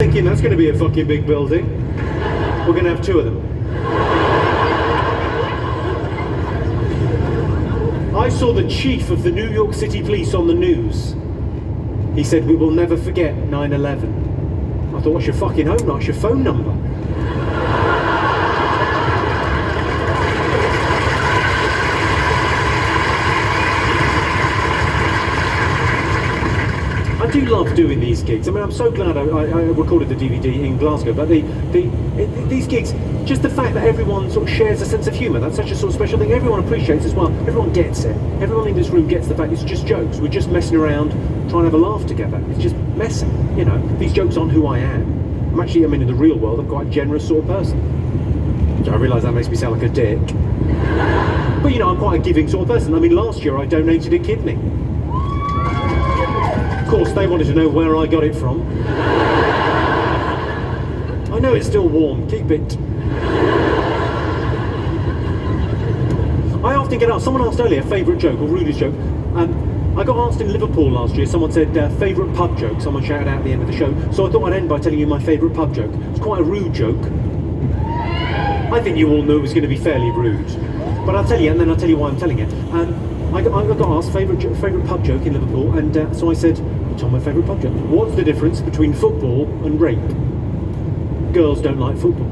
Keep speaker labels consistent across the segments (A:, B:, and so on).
A: Thinking that's going to be a fucking big building. We're going to have two of them. I saw the chief of the New York City Police on the news. He said, "We will never forget 9/11. I thought, what's your fucking home? What's your phone number? I do love doing these gigs. I mean, I'm so glad I recorded the DVD in Glasgow, but these gigs, just the fact that everyone sort of shares a sense of humour, that's such a sort of special thing. Everyone appreciates as well. Everyone gets it. Everyone in this room gets the fact it's just jokes. We're just messing around, trying to have a laugh together. It's just messing, you know. These jokes aren't who I am. I'm actually, I mean, in the real world, I'm quite a generous sort of person. So I realise that makes me sound like a dick. But, you know, I'm quite a giving sort of person. I mean, last year I donated a kidney. Of course, they wanted to know where I got it from. I know it's still warm, keep it. I often get asked, someone asked earlier, favourite joke or rudest joke. I got asked in Liverpool last year, someone said favourite pub joke, someone shouted out at the end of the show, so I thought I'd end by telling you my favourite pub joke. It's quite a rude joke. I think you all knew it was going to be fairly rude. But I'll tell you, and then I'll tell you why I'm telling it. I got asked favourite pub joke in Liverpool, and so I said, tell my favourite pub joke. What's the difference between football and rape? Girls don't like football.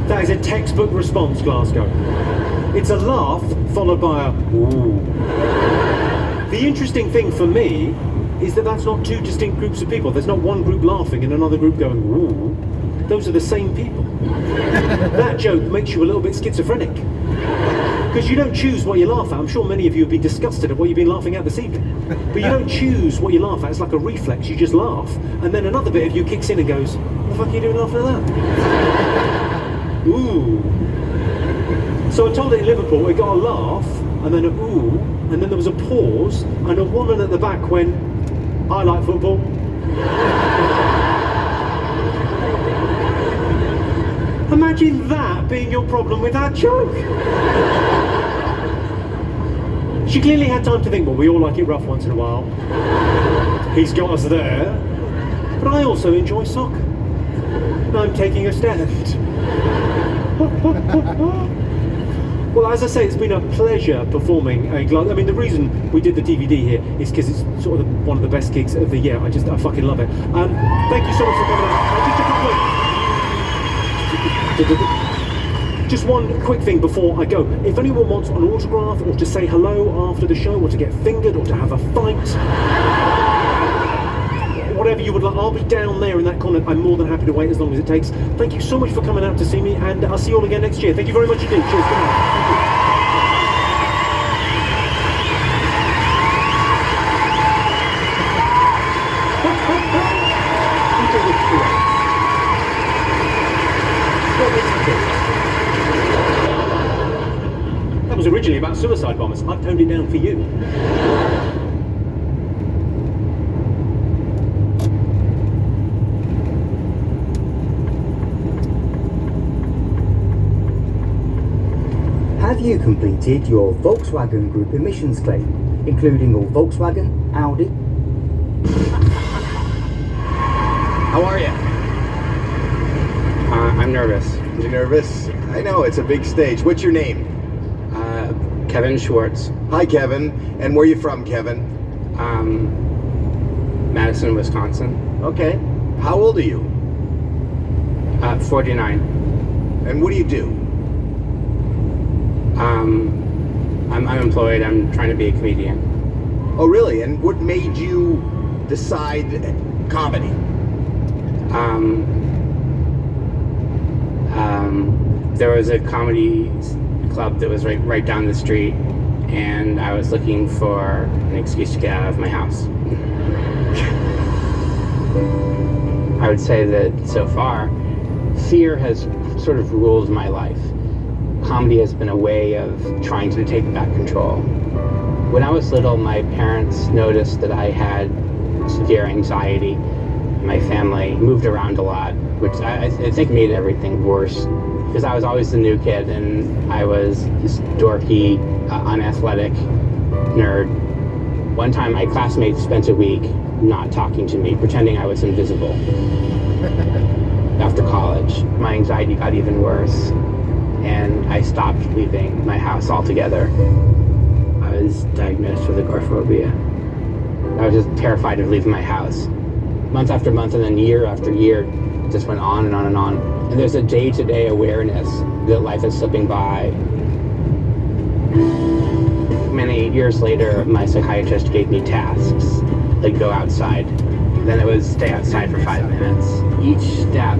A: That is a textbook response, Glasgow. It's a laugh followed by a ooh. The interesting thing for me is that that's not two distinct groups of people. There's not one group laughing and another group going ooh. Those are the same people. That joke makes you a little bit schizophrenic. Because you don't choose what you laugh at. I'm sure many of you have been disgusted at what you've been laughing at this evening. But you don't choose what you laugh at. It's like a reflex. You just laugh. And then another bit of you kicks in and goes, what the fuck are you doing laughing at that? Ooh. So I told it in Liverpool, it got a laugh, and then a ooh, and then there was a pause, and a woman at the back went, I like football. Imagine that being your problem with that joke. She clearly had time to think, well, we all like it rough once in a while. He's got us there. But I also enjoy soccer. I'm taking a stand. Well, as I say, it's been a pleasure performing a Glasgow. I mean, the reason we did the DVD here is because it's sort of one of the best gigs of the year. I fucking love it. Thank you so much for coming out. Just one quick thing before I go. If anyone wants an autograph or to say hello after the show or to get fingered or to have a fight, whatever you would like, I'll be down there in that corner. I'm more than happy to wait as long as it takes. Thank you so much for coming out to see me, and I'll see you all again next year. Thank you very much indeed. Cheers. Good night. That was originally about suicide bombers. I've toned it down for you.
B: Have you completed your Volkswagen Group emissions claim, including all Volkswagen, Audi?
C: How are you? I'm nervous.
D: You're nervous? I know, it's a big stage. What's your name?
C: Kevin Schwartz.
D: Hi, Kevin. And where are you from, Kevin?
C: Madison, Wisconsin.
D: Okay. How old are you?
C: 49.
D: And what do you do?
C: I'm unemployed. I'm trying to be a comedian.
D: Oh, really? And what made you decide comedy?
C: There was a comedy club that was right down the street, and I was looking for an excuse to get out of my house. I would say that so far, fear has sort of ruled my life. Comedy has been a way of trying to take back control. When I was little, my parents noticed that I had severe anxiety. My family moved around a lot, which I think made everything worse, because I was always the new kid, and I was this dorky, unathletic nerd. One time, my classmates spent a week not talking to me, pretending I was invisible. After college, my anxiety got even worse, and I stopped leaving my house altogether. I was diagnosed with agoraphobia. I was just terrified of leaving my house. Month after month, and then year after year, just went on and on and on. And there's a day-to-day awareness that life is slipping by. Many years later, my psychiatrist gave me tasks, like go outside. Then it was stay outside for 5 minutes. Each step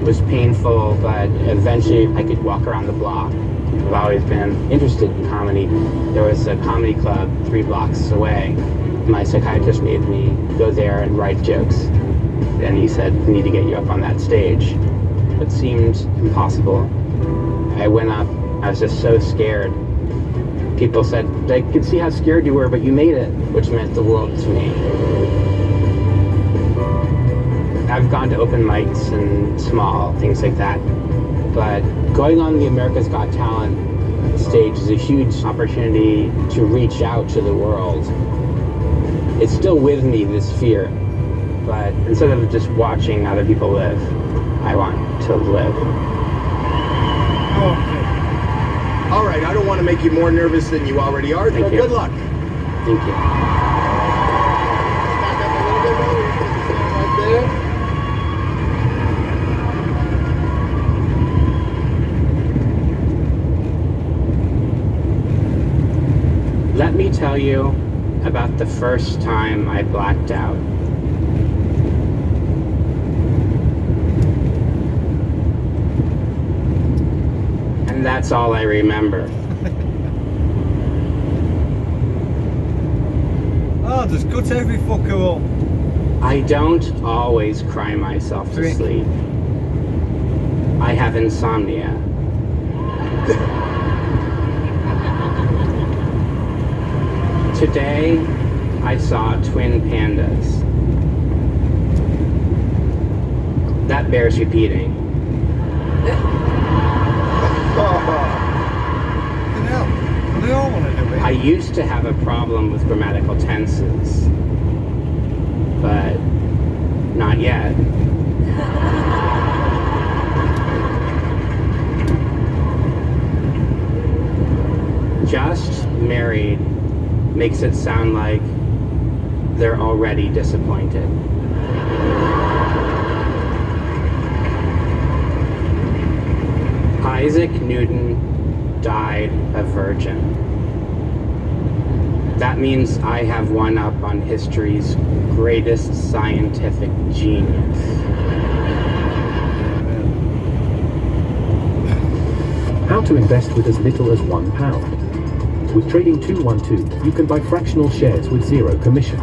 C: was painful, but eventually I could walk around the block. I've always been interested in comedy. There was a comedy club 3 blocks away. My psychiatrist made me go there and write jokes. And he said, we need to get you up on that stage. It seemed impossible. I went up, I was just so scared. People said, I could see how scared you were, but you made it, which meant the world to me. I've gone to open mics and small things like that, but going on the America's Got Talent stage is a huge opportunity to reach out to the world. It's still with me, this fear, but instead of just watching other people live, I want to live.
D: All right, I don't want to make you more nervous than you already are, so
C: Thank you.
D: good luck.
C: Thank you.
D: Back up a little bit more. You can stand right there.
C: Let me tell you about the first time I blacked out. And that's all I remember.
E: Oh, just cut every fucker up.
C: I don't always cry myself to
E: Drink.
C: sleep. I have insomnia. Today, I saw twin pandas. That bears repeating.
E: Fucking hell. They all want to do it.
C: I used to have a problem with grammatical tenses, but not yet. Just married makes it sound like they're already disappointed. Isaac Newton died a virgin. That means I have one up on history's greatest scientific genius.
F: How to invest with as little as £1. With Trading 212, you can buy fractional shares with zero commission.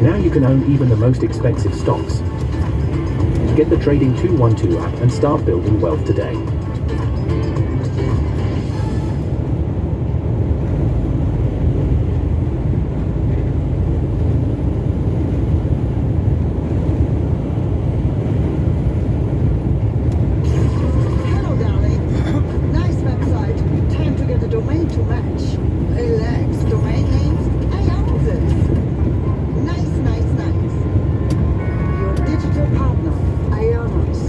F: Now you can own even the most expensive stocks. Get the Trading 212 app and start building wealth today.
G: Hello, darling. Nice website. Time to get a domain to match. Relax. Domain names? I own this. Nice, nice, nice. Your digital partner, Ionos.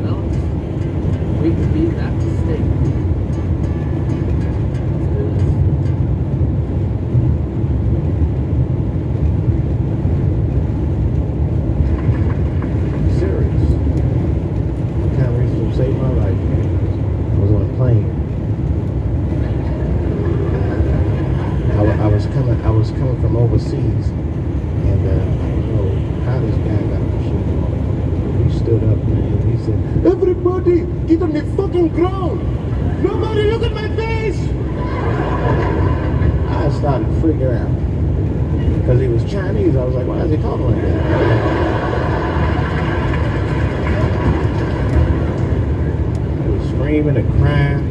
C: Well, we could be that mistake.
H: Serious. Kind of reason to save my life. I was on a plane. I was coming from overseas, and I don't know how this guy got the shit on. He stood up, man. He said, "Everybody, get on the fucking ground! Nobody look at my face!" I started freaking out because he was Chinese. I was like, "Why is he talking like that?" He was screaming and crying.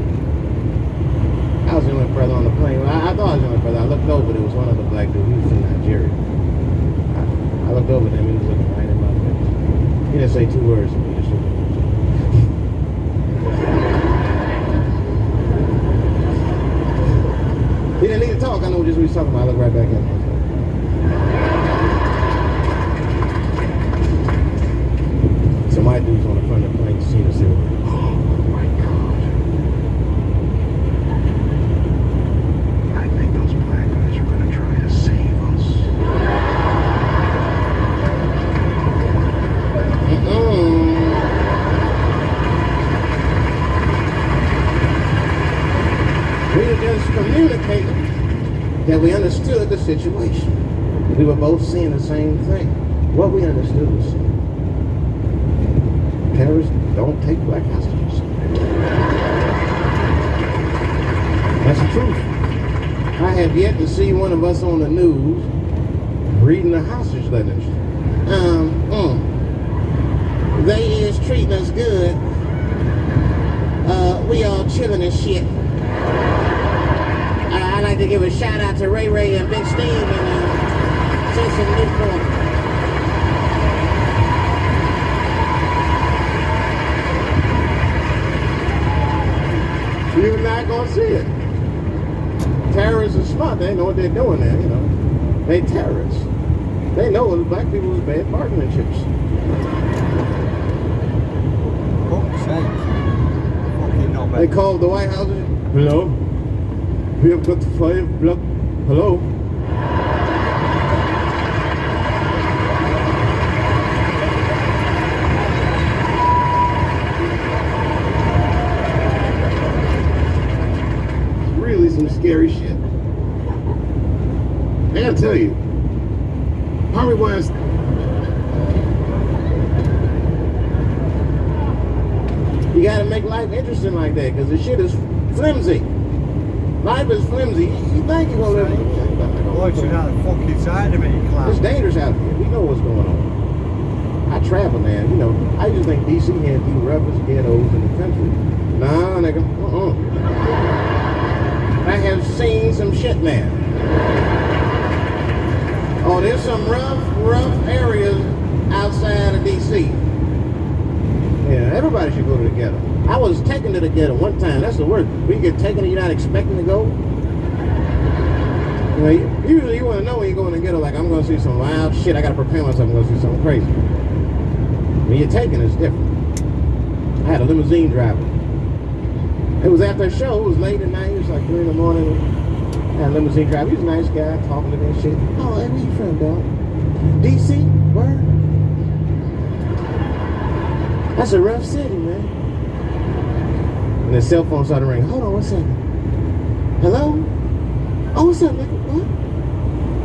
H: I was the only brother on the plane. Well, I thought I was the only brother. I looked over, there was one other black dude. He was from Nigeria. I looked over at him, he was looking right in my face. He He didn't say 2 words to me. He didn't need to talk. I know just what he's talking about. I look right back at him. So my dude's on the front of the plane scene and said, oh my God. I think those black guys are going to try to save us. We were just communicating that we understood the situation. We were both seeing the same thing. What we understood was terrorists don't take black hostages. That's the truth. I have yet to see one of us on the news reading the hostage letters. They is treating us good. We all chilling and shit. I'd like to give a shout out to Ray Ray and Big Steve and Jason Newport. You're not gonna see it. Terrorists are smart. They know what they're doing there, you know. They terrorists. They know what black people is bad bargaining chips.
E: Fuck's sake. Fucking not bad.
H: They called the White House. Hello? We have got 5 black. Hello? Really some scary shit. I gotta tell you, Harvey West. You gotta make life interesting like that, because the shit is flimsy. Life is flimsy. You think you're gonna live?
E: Boy, you're not the fucking side of me, clown.
H: It's dangerous out here. We know what's going on. I travel, man. You know, I just think DC had the roughest ghettos in the country. Nah, nigga. I have seen some shit, man. Oh, there's some rough areas outside of DC. Yeah, everybody should go to the ghetto. I was taken to the ghetto one time. That's the worst. When you get taken and you're not expecting to go. You know, usually you want to know when you go in the ghetto, like, I'm going to see some wild shit. I got to prepare myself. I'm going to see something crazy. When you're taken, it's different. I had a limousine driver. It was after a show. It was late at night. It was like 3 in the morning. I had a limousine driver. He was a nice guy, talking to me and shit. Oh, hey, where you from, dog? DC? Where? That's a rough city, man. And the cell phone started ringing. Hold on, one second. Hello? Oh, what's up, nigga? What?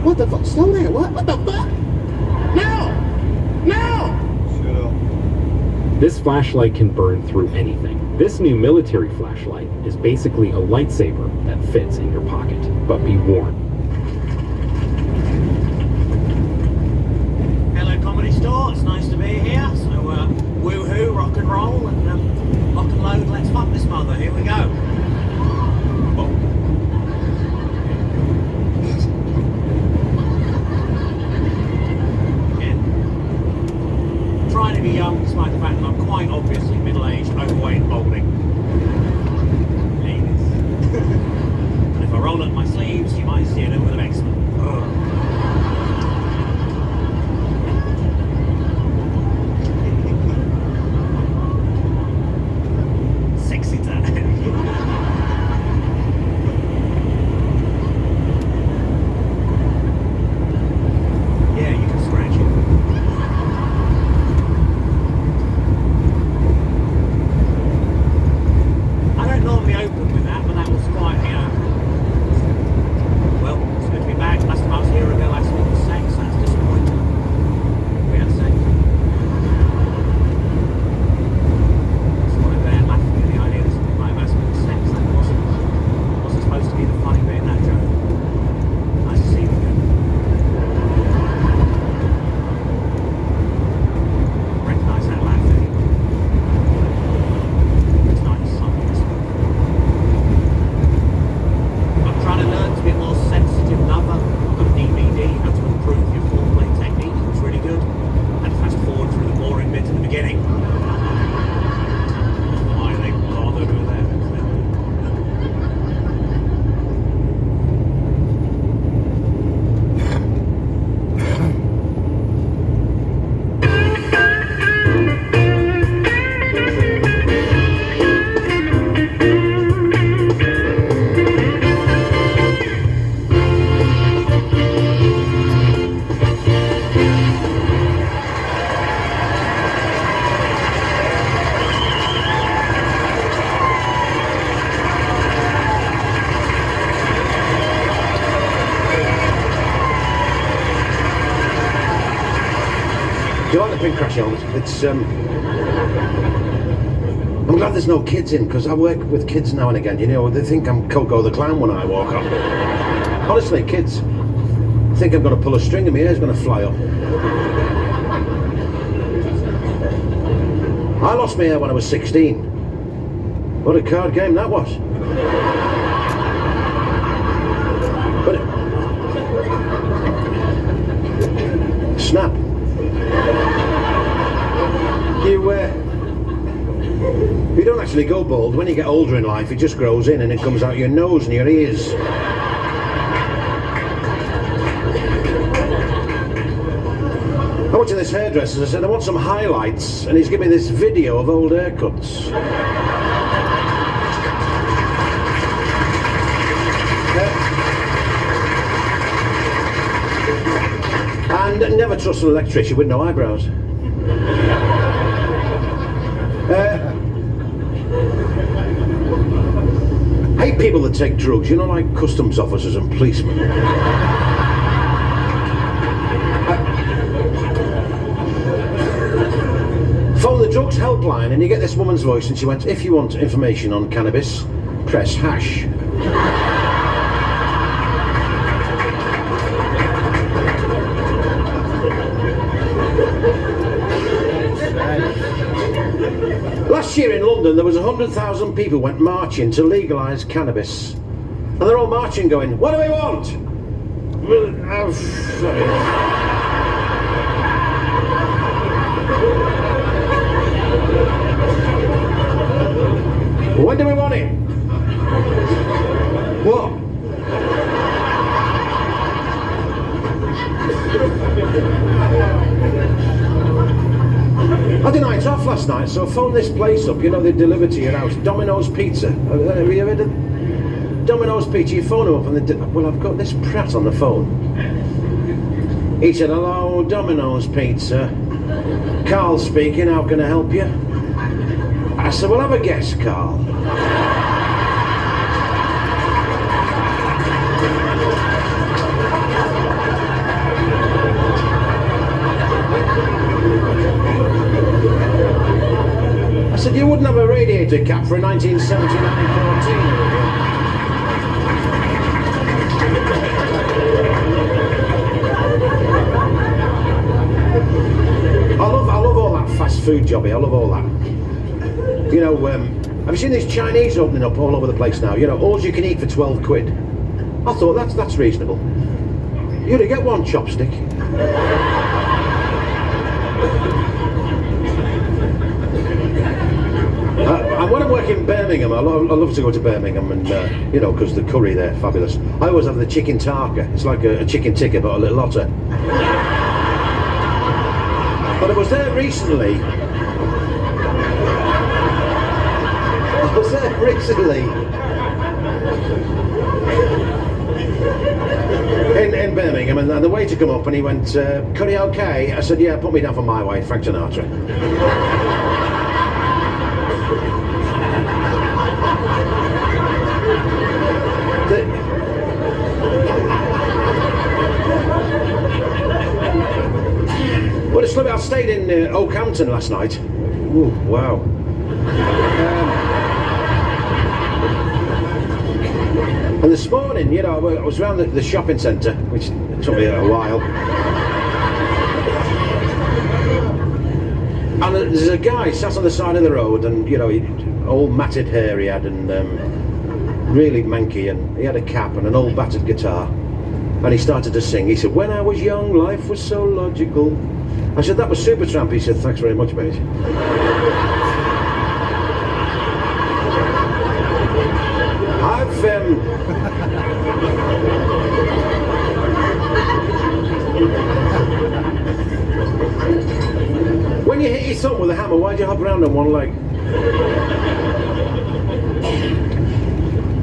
H: What the fuck? Slow down. What? What the fuck? No! No!
E: Shut up.
F: This flashlight can burn through anything. This new military flashlight is basically a lightsaber that fits in your pocket. But be warned.
I: Hello, Comedy Store. It's nice to be here. So, woohoo, rock and roll, and lock and load. Let's fuck this mother. Here we go. Oh. Again. Trying to be young, despite the fact that I'm quite obviously middle-aged, overweight, and balding. Ladies. And if I roll up my sleeves, you might see a little bit of eczema.
J: pin crash helmet. It's I'm glad there's no kids in, because I work with kids now and again, you know, they think I'm Coco the Clown when I walk up. Honestly, kids think I'm going to pull a string and my hair's going to fly up. I lost my hair when I was 16. What a card game that was. But snap. You don't actually go bald. When you get older in life, it just grows in and it comes out your nose and your ears. I went to this hairdresser, I said, I want some highlights, and he's giving me this video of old haircuts. And never trust an electrician with no eyebrows. Hate people that take drugs, you know, like customs officers and policemen. Phone the drugs helpline and you get this woman's voice and she went, if you want information on cannabis, press hash. Last year in London there was 100,000 people went marching to legalise cannabis. And they're all marching going, what do we want? When do we want it? What? I had a night off last night, so I phoned this place up, you know, they deliver to your house, Domino's Pizza. Have you heard of Domino's Pizza? You phone them up and they well, I've got this prat on the phone. He said, hello, Domino's Pizza. Carl speaking, how can I help you? I said, well, have a guess, Carl. I said, you wouldn't have a radiator cap for a 1979 Cortina. I love all that fast food jobby, I love all that. You know, have you seen these Chinese opening up all over the place now? You know, all you can eat for 12 quid. I thought that's reasonable. You only get one chopstick. And when I work in Birmingham, I love to go to Birmingham and, you know, because the curry there, fabulous. I always have the chicken tarka. It's like a chicken tikka, but a little hotter. But I was there recently. In Birmingham, and the waiter come up and he went, curry okay? I said, yeah, put me down for my way, Frank Sinatra. Well, it's lovely. I stayed in Oakhampton last night. Ooh, wow. And this morning, you know, I was around the shopping centre, which took me a while. And there's a guy sat on the side of the road, and you know, all matted hair he had, and really manky, and he had a cap and an old battered guitar. And he started to sing. He said, when I was young, life was so logical. I said, that was Supertramp. He said, thanks very much, mate. When you hit your thumb with a hammer, why do you hop around on one leg?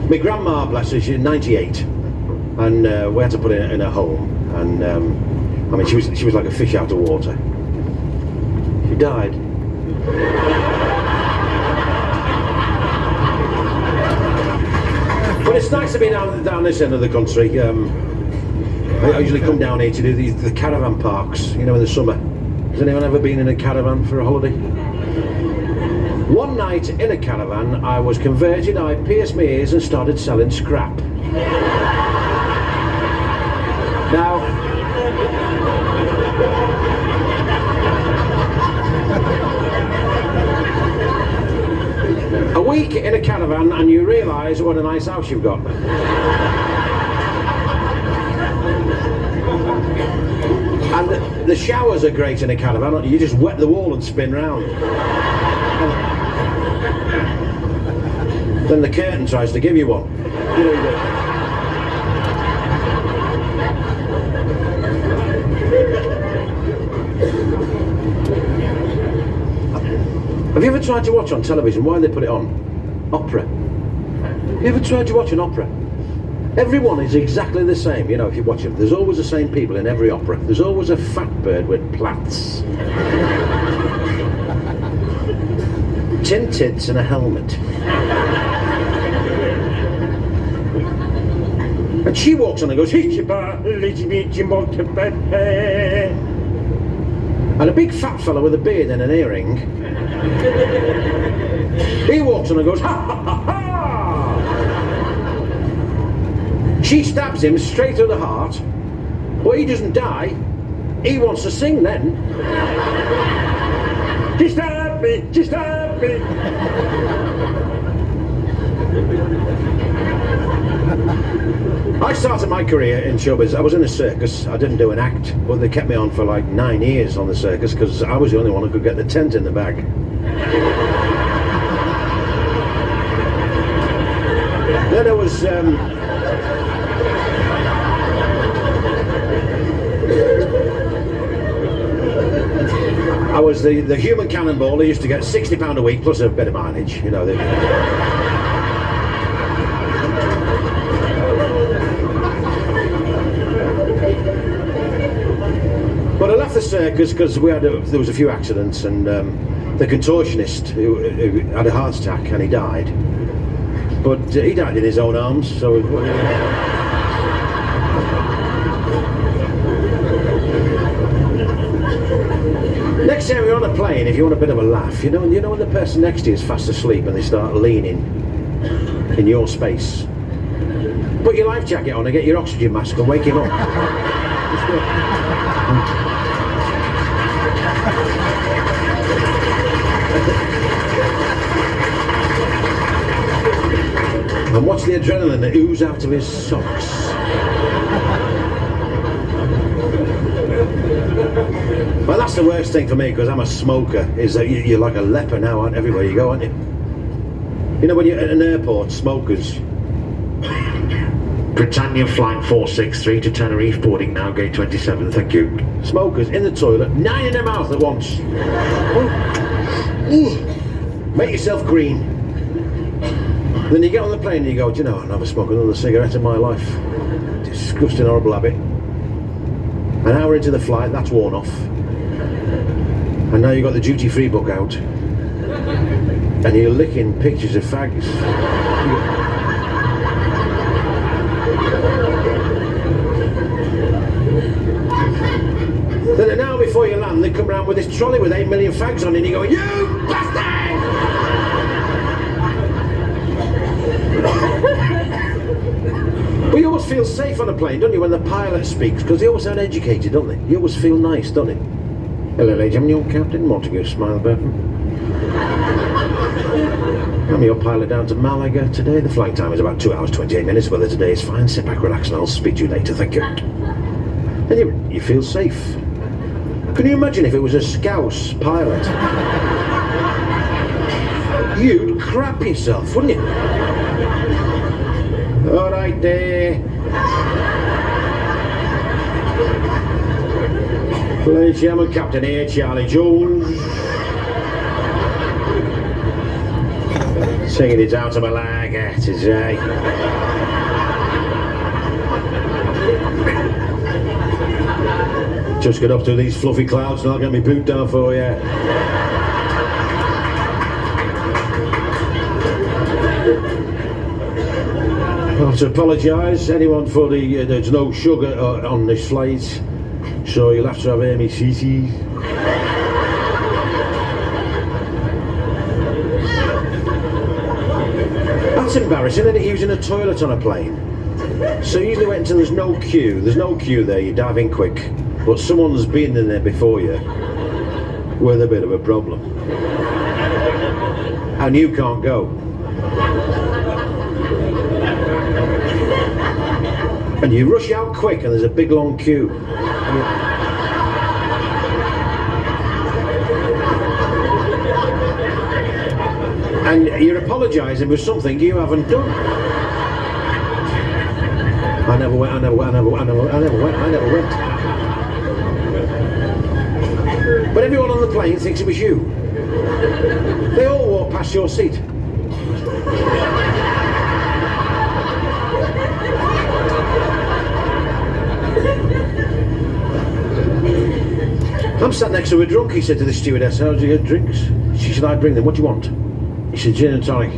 J: My grandma, bless her, she's 98, and we had to put her in a home, and I mean, she was like a fish out of water. She died. But it's nice to be down this end of the country. I usually come down here to do the caravan parks, you know, in the summer. Has anyone ever been in a caravan for a holiday? One night in a caravan, I was converted, I pierced my ears and started selling scrap. Now, a week in a caravan and you realise what a nice house you've got. And the showers are great in a caravan. You just wet the wall and spin round. Then the curtain tries to give you one. Have you ever tried to watch on television? Why they put it on? Opera. Have you ever tried to watch an opera? Everyone is exactly the same, you know, if you watch them. There's always the same people in every opera. There's always a fat bird with plaits. Tin tits and a helmet. And she walks on and goes, and a big fat fella with a beard and an earring, he walks on and goes, ha ha ha ha! She stabs him straight through the heart, but he doesn't die. He wants to sing then. She stabbed me, she stabbed me. I started my career in showbiz. I was in a circus. I didn't do an act, but they kept me on for like 9 years on the circus because I was the only one who could get the tent in the bag. Then I was the human cannonball. They used to get £60 a week plus a bit of mileage, you know. But I left the circus because there was a few accidents, and the contortionist who had a heart attack and he died. But he died in his own arms, so. Next time you're on a plane, if you want a bit of a laugh, you know when the person next to you is fast asleep and they start leaning in your space, put your life jacket on and get your oxygen mask and wake him up. And watch the adrenaline that ooze out of his socks. Well, that's the worst thing for me, because I'm a smoker, is that you're like a leper now, aren't everywhere you go, aren't you? You know when you're at an airport, smokers.
K: Britannia Flight 463 to Tenerife, boarding now, gate 27, thank you.
J: Smokers in the toilet, 9 in their mouth at once. Make yourself green. Then you get on the plane and you go, do you know, I'll never smoke another cigarette in my life. Disgusting, horrible habit. An hour into the flight, that's worn off. And now you've got the duty-free book out. And you're licking pictures of fags. Then an hour before you land, they come round with this trolley with 8 million fags on it and you go, you bastard! But you always feel safe on a plane, don't you, when the pilot speaks, because they always sound educated, don't they? You always feel nice, don't they? Hello, ladies, I'm your captain, Montague Smilebutton. I'm your pilot down to Malaga today. The flight time is about 2 hours 28 minutes. Weather today is fine. Sit back, relax, and I'll speak to you later. Thank you. And you feel safe. Can you imagine if it was a Scouse pilot? You'd crap yourself, wouldn't you? All right, there. Plane Chairman Captain here, Charlie Jones. Singing it out of my lager today. Just get up to these fluffy clouds and I'll get my boot down for you. I have to apologise, anyone, for there's no sugar on this flight, so you'll have to have Amy CC's. That's embarrassing, isn't it, using a toilet on a plane? So you usually wait until there's no queue. There's no queue there, you dive in quick. But someone's been in there before you with a bit of a problem. And you can't go. And you rush out quick and there's a big long queue. And you're apologising for something you haven't done. I never went. But everyone on the plane thinks it was you. They all walk past your seat. I'm sat next to a drunk, he said to the stewardess, how do you get drinks? She said, I bring them, what do you want? He said, gin and tonic.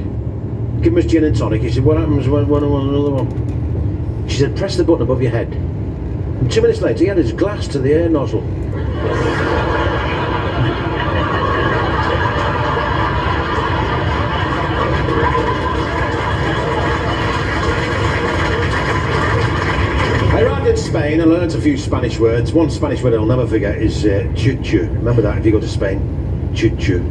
J: Give him his gin and tonic. He said, what happens when I want another one? She said, press the button above your head. And 2 minutes later, he had his glass to the air nozzle. I arrived in Spain and learnt a few Spanish words. One Spanish word I'll never forget is chuchu. Remember that if you go to Spain? Chuchu.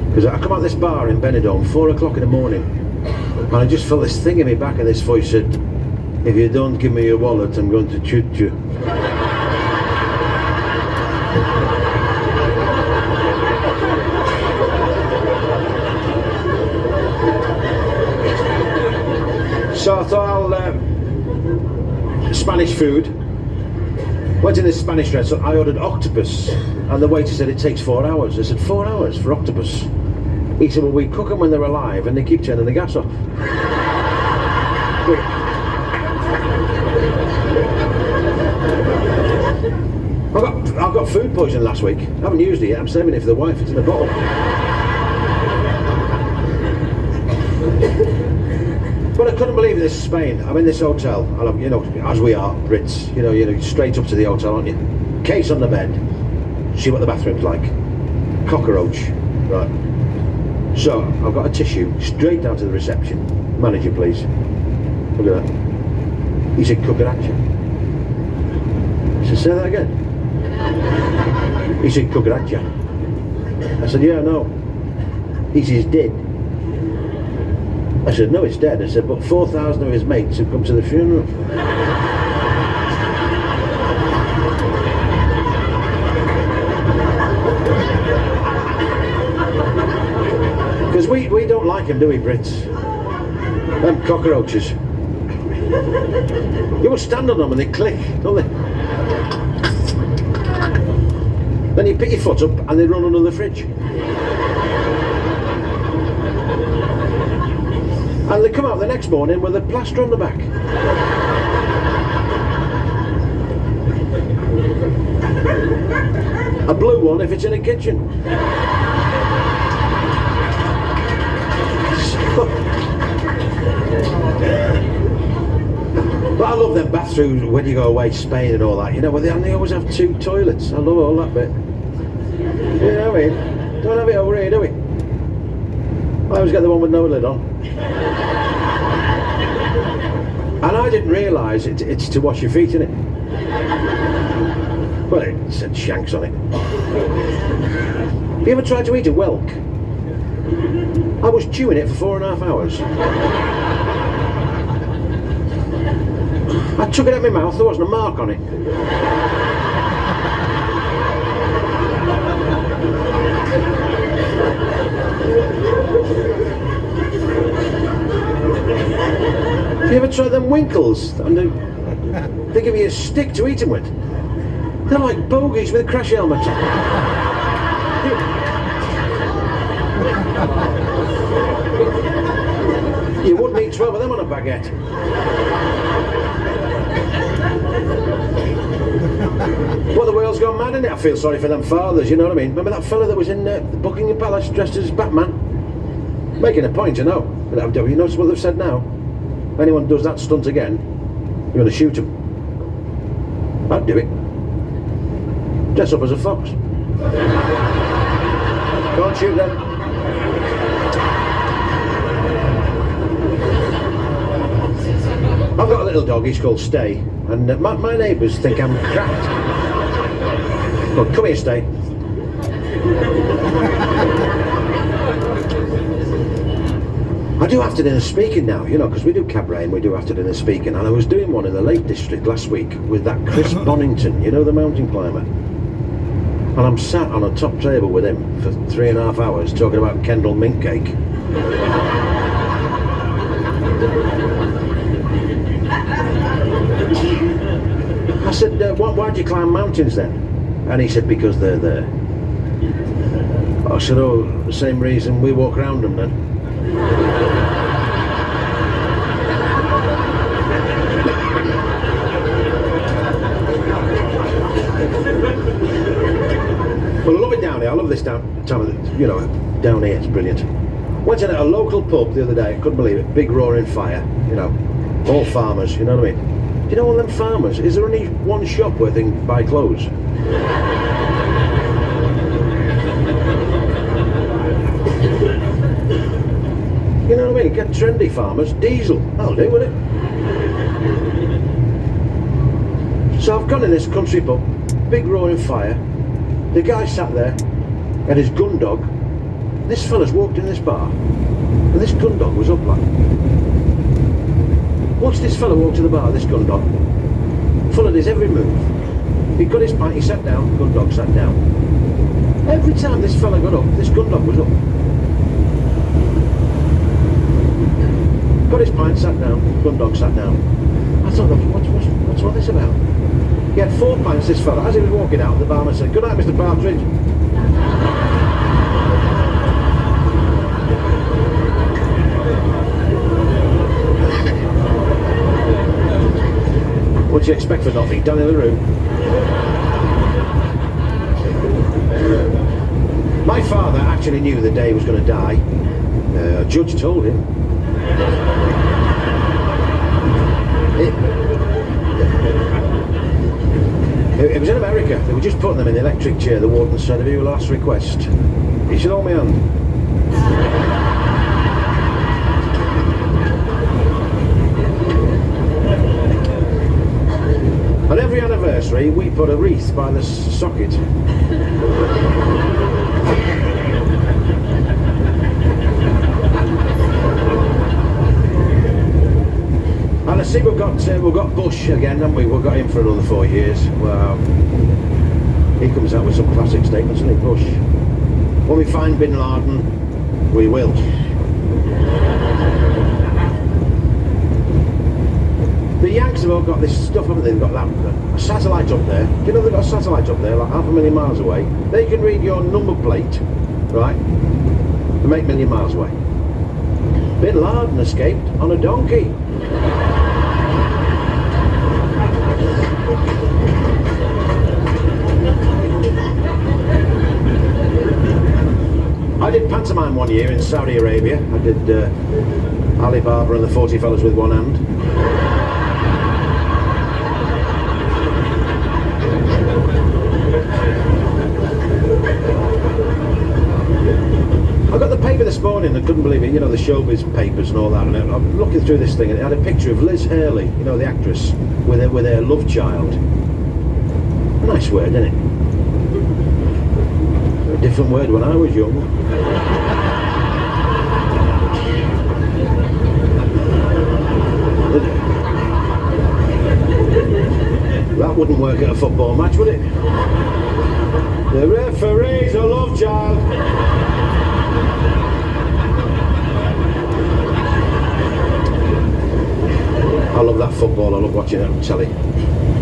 J: Because I come out this bar in Benidorm, 4 o'clock in the morning, and I just felt this thing in me back, and this voice said, if you don't give me your wallet, I'm going to shoot you. So I thought I'll Spanish food. Went in this Spanish restaurant, I ordered octopus, and the waiter said it takes 4 hours. I said, 4 hours for octopus? He said, well, we cook them when they're alive and they keep turning the gas off. I've got food poisoning last week. I haven't used it yet, I'm saving it for the wife, it's in a bottle. But I couldn't believe this Spain. I'm in this hotel, and you know, as we are, Brits, you know, straight up to the hotel, aren't you? Case on the bed, see what the bathroom's like. Cockroach, right. So, I've got a tissue, straight down to the reception. Manager, please. Look at that. He said, cucaracha. I said, say that again. He said, cucaracha. I said, yeah, no. He said, he's dead. I said, no, it's dead. I said, but 4,000 of his mates have come to the funeral. Because we don't like him, do we, Brits? Them cockroaches. You will stand on them and they click, don't they? Then you pick your foot up and they run under the fridge. And they come out the next morning with a plaster on the back. A blue one if it's in a kitchen. But I love them bathrooms when you go away to Spain and all that, you know, where they always have 2 toilets. I love all that bit. You know what I mean? Don't have it over here, do we? I always get the one with no lid on. And I didn't realise it's to wash your feet, innit? Well, it said shanks on it. Have you ever tried to eat a whelk? I was chewing it for 4.5 hours. I took it out of my mouth, there wasn't a mark on it. Have you ever tried them winkles? And they give you a stick to eat them with. They're like bogies with a crash helmet. You wouldn't eat 12 of them on a baguette. Well, the world's gone mad, innit? I feel sorry for them fathers, you know what I mean? Remember that fella that was in the Buckingham Palace dressed as Batman? Making a point, you know. But have you noticed what they've said now? If anyone does that stunt again, you're going to shoot him. I'd do it. Dress up as a fox. Can't shoot them. little dog, he's called Stay, and my neighbours think I'm cracked. Well, come here, Stay. I do after dinner speaking now, you know, because we do cabaret and we do after dinner speaking, and I was doing one in the Lake District last week with that Chris Bonington, you know, the mountain climber. And I'm sat on a top table with him for 3.5 hours talking about Kendal mint cake. I said, why do you climb mountains then? And he said, because they're there. I said, oh, the same reason we walk around them then. Well, I love it down here. I love this time of the, you know, down here. It's brilliant. Went in at a local pub the other day. I couldn't believe it. Big roaring fire. You know, all farmers. You know what I mean? Do you know all them farmers? Is there only one shop where they can buy clothes? You know what I mean? Get trendy farmers. Diesel. That'll do, won't it? So I've gone in this country pub. Big roaring fire. The guy sat there, had his gun dog. This fella's walked in this bar, and this gun dog was up like. Once this fella walked to the bar, this gun dog followed his every move. He got his pint, he sat down, gun dog sat down. Every time this fella got up, this gun dog was up. Got his pint, sat down, gun dog sat down. I thought, what's all this about? He had 4 pints, this fella. As he was walking out, the barman said, "Good night, Mr. Partridge." What do you expect for nothing? Down in the room. My father actually knew the day he was going to die. A judge told him. It was in America. They were just putting them in the electric chair. The warden said, "Have you a last request?" He said, "Hold my hand." On every anniversary, we put a wreath by the socket. And I see we've got Bush again, haven't we? We've got him for another 4 years. Wow. He comes out with some classic statements, doesn't he, Bush? When we find Bin Laden, we will. The Yanks have all got this stuff, haven't they? They've got that a satellite up there. Do you know they've got a satellite up there, like 500,000 miles away? They can read your number plate, right? From 8 million miles away. Bin Laden escaped on a donkey. I did pantomime one year in Saudi Arabia. I did Ali Baba and the 40 Fellas with One Hand. I got the paper this morning, I couldn't believe it, you know, the showbiz papers and all that, and I'm looking through this thing and it had a picture of Liz Hurley, you know, the actress, with her love child. A nice word, isn't it? A different word when I was young. That wouldn't work at a football match, would it? The referee's a love child. I love that football, I love watching it on telly.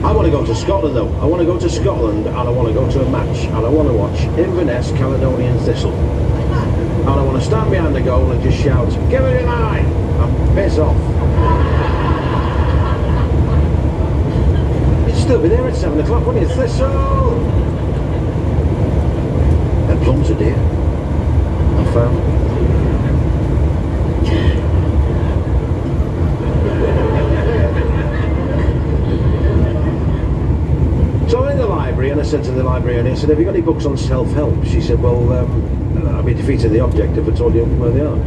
J: I want to go to Scotland though. I want to go to Scotland and I want to go to a match and I want to watch Inverness Caledonian Thistle. And I want to stand behind the goal and just shout, "Give it an eye!" and piss off. You'd still be there at 7 o'clock, wouldn't you? Thistle! And plums are dear. I found. So I'm in the library and I said to the librarian, I said, "Have you got any books on self-help?" She said, "Well, I'd be defeating the object if I told you where they are."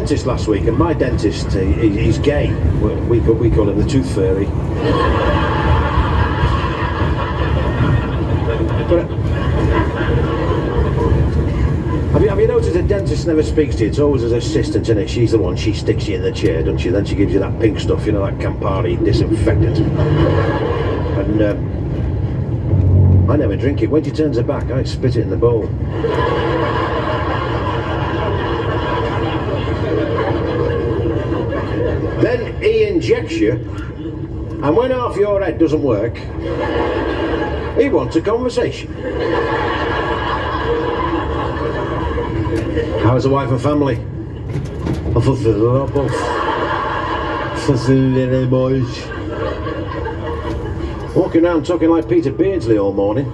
J: dentist last week, and my dentist, he's gay. We call him the tooth fairy. But have you noticed a dentist never speaks to you? It's always his assistant, isn't it? She's the one, she sticks you in the chair, doesn't she? Then she gives you that pink stuff, you know, that Campari disinfectant. And I never drink it. When she turns her back, I spit it in the bowl. Then he injects you, and when half your head doesn't work, he wants a conversation. How's the wife and family? Walking around talking like Peter Beardsley all morning.